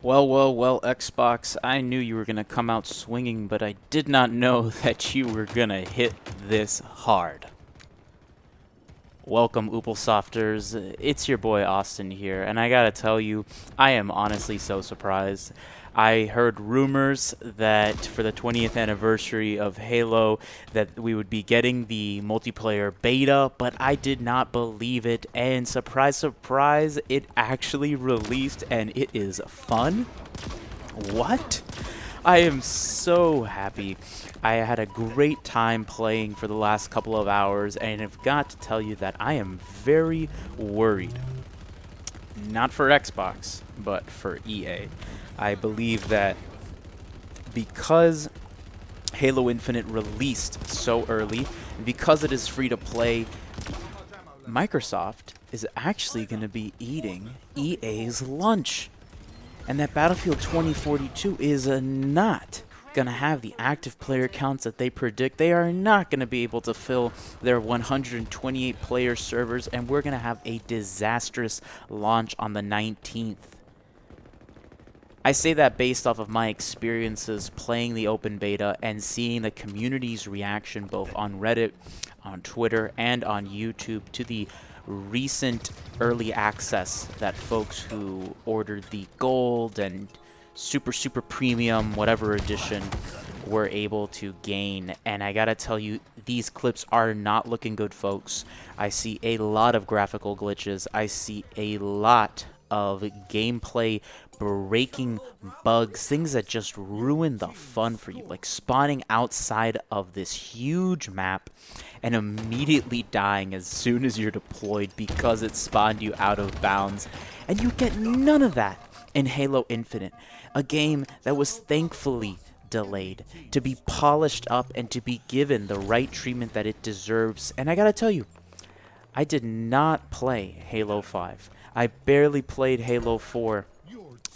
Well, Xbox, I knew you were going to come out swinging, but I did not know that you were going to hit this hard. Welcome, Ooplesofters. It's your boy Austin here, and I gotta tell you, I am honestly so surprised. I heard rumors that for the 20th anniversary of Halo that we would be getting the multiplayer beta, but I did not believe it, and surprise, surprise, it actually released and it is fun? What? I am so happy. I had a great time playing for the last couple of hours, and I've got to tell you that I am very worried. Not for Xbox, but for EA. I believe that because Halo Infinite released so early, and because it is free to play, Microsoft is actually going to be eating EA's lunch. And that Battlefield 2042 is not going to have the active player counts that they predict. They are not going to be able to fill their 128 player servers, and we're going to have a disastrous launch on the 19th. I say that based off of my experiences playing the open beta and seeing the community's reaction both on Reddit, on Twitter, and on YouTube to the recent early access that folks who ordered the gold and super premium whatever edition were able to gain. And I gotta tell you, these clips are not looking good, folks. I see a lot of graphical glitches. I see a lot of gameplay breaking bugs, things that just ruin the fun for you, like spawning outside of this huge map and immediately dying as soon as you're deployed because it spawned you out of bounds. And you get none of that in Halo Infinite, a game that was thankfully delayed to be polished up and to be given the right treatment that it deserves. And I gotta tell you, I did not play Halo 5. I barely played Halo 4.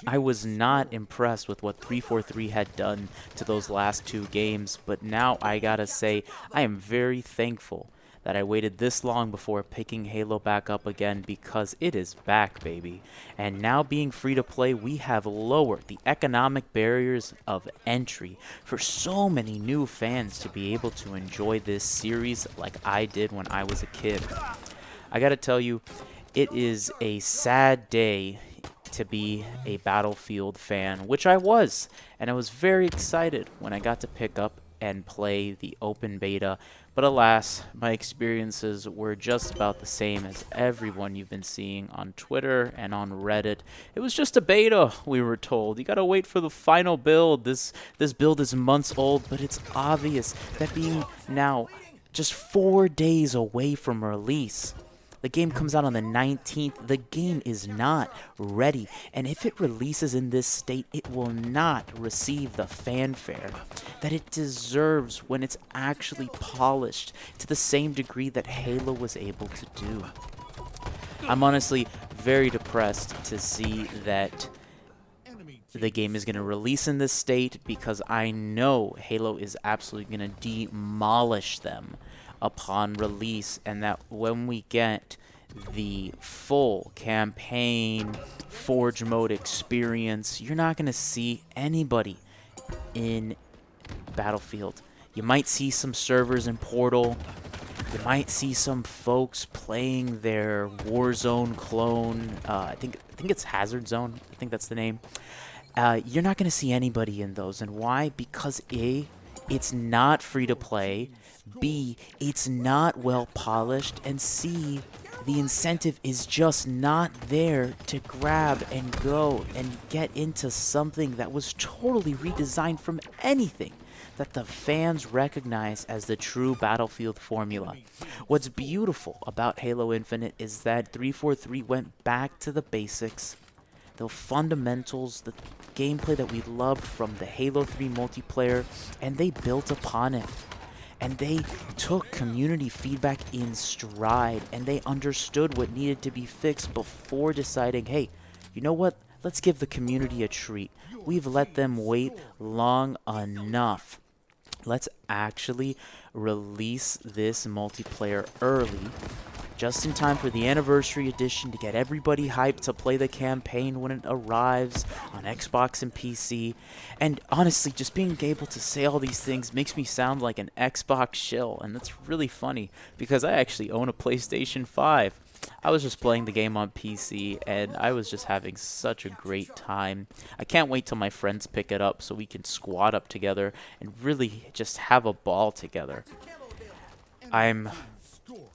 I was not impressed with what 343 had done to those last two games, but now I gotta say, I am very thankful that I waited this long before picking Halo back up again, because it is back, baby. And now being free to play, we have lowered the economic barriers of entry for so many new fans to be able to enjoy this series like I did when I was a kid. I gotta tell you, it is a sad day to be a Battlefield fan, which I was, and I was very excited when I got to pick up and play the open beta, but alas, my experiences were just about the same as everyone you've been seeing on Twitter and on Reddit. It was just a beta, we were told. You gotta wait for the final build. This build is months old, but it's obvious that being now just 4 days away from release, the game comes out on the 19th. The game is not ready. And if it releases in this state, it will not receive the fanfare that it deserves when it's actually polished to the same degree that Halo was able to do. I'm honestly very depressed to see that the game is going to release in this state, because I know Halo is absolutely going to demolish them upon release, and that when we get the full campaign Forge mode experience, you're not going to see anybody in Battlefield. You might see some servers in Portal. You might see some folks playing their Warzone clone. I think it's Hazard Zone. I think that's the name. You're not going to see anybody in those. And why? Because A, it's not free to play. B, it's not well polished. And C, the incentive is just not there to grab and go and get into something that was totally redesigned from anything that the fans recognize as the true Battlefield formula. What's beautiful about Halo Infinite is that 343 went back to the basics, the fundamentals, the gameplay that we loved from the Halo 3 multiplayer, and they built upon it. And they took community feedback in stride, and they understood what needed to be fixed before deciding, hey, you know what? Let's give the community a treat. We've let them wait long enough. Let's actually release this multiplayer early just in time for the anniversary edition to get everybody hyped to play the campaign when it arrives on Xbox and PC. And honestly, just being able to say all these things makes me sound like an Xbox shill, and that's really funny because I actually own a PlayStation 5. I was just playing the game on PC, and I was just having such a great time. I can't wait till my friends pick it up so we can squad up together and really just have a ball together. I'm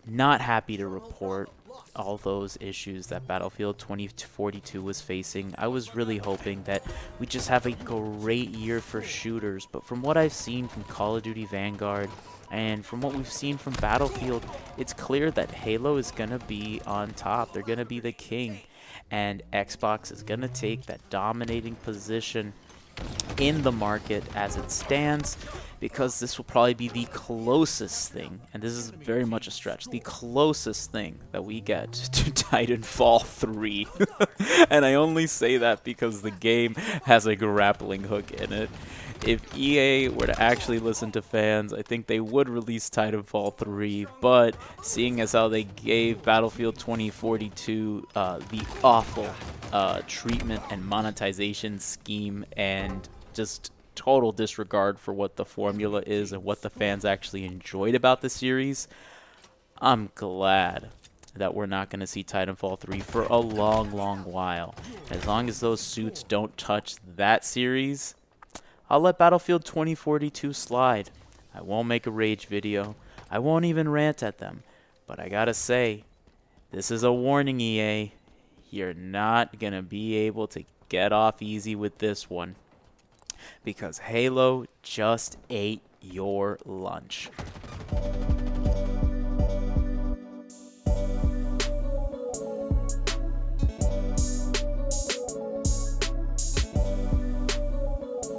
not happy to report all those issues that Battlefield 2042 was facing. I was really hoping that we just have a great year for shooters, but from what I've seen from Call of Duty Vanguard and from what we've seen from Battlefield, it's clear that Halo is going to be on top. They're going to be the king, and Xbox is going to take that dominating position in the market as it stands, because this will probably be the closest thing, and this is very much a stretch, the closest thing that we get to Titanfall 3. And I only say that because the game has a grappling hook in it. If EA were to actually listen to fans, I think they would release Titanfall 3, but seeing as how they gave Battlefield 2042 the awful treatment and monetization scheme and just total disregard for what the formula is and what the fans actually enjoyed about the series, I'm glad that we're not going to see Titanfall 3 for a long, long while. As long as those suits don't touch that series, I'll let Battlefield 2042 slide. I won't make a rage video. I won't even rant at them. But I gotta say, this is a warning, EA. You're not gonna be able to get off easy with this one, because Halo just ate your lunch.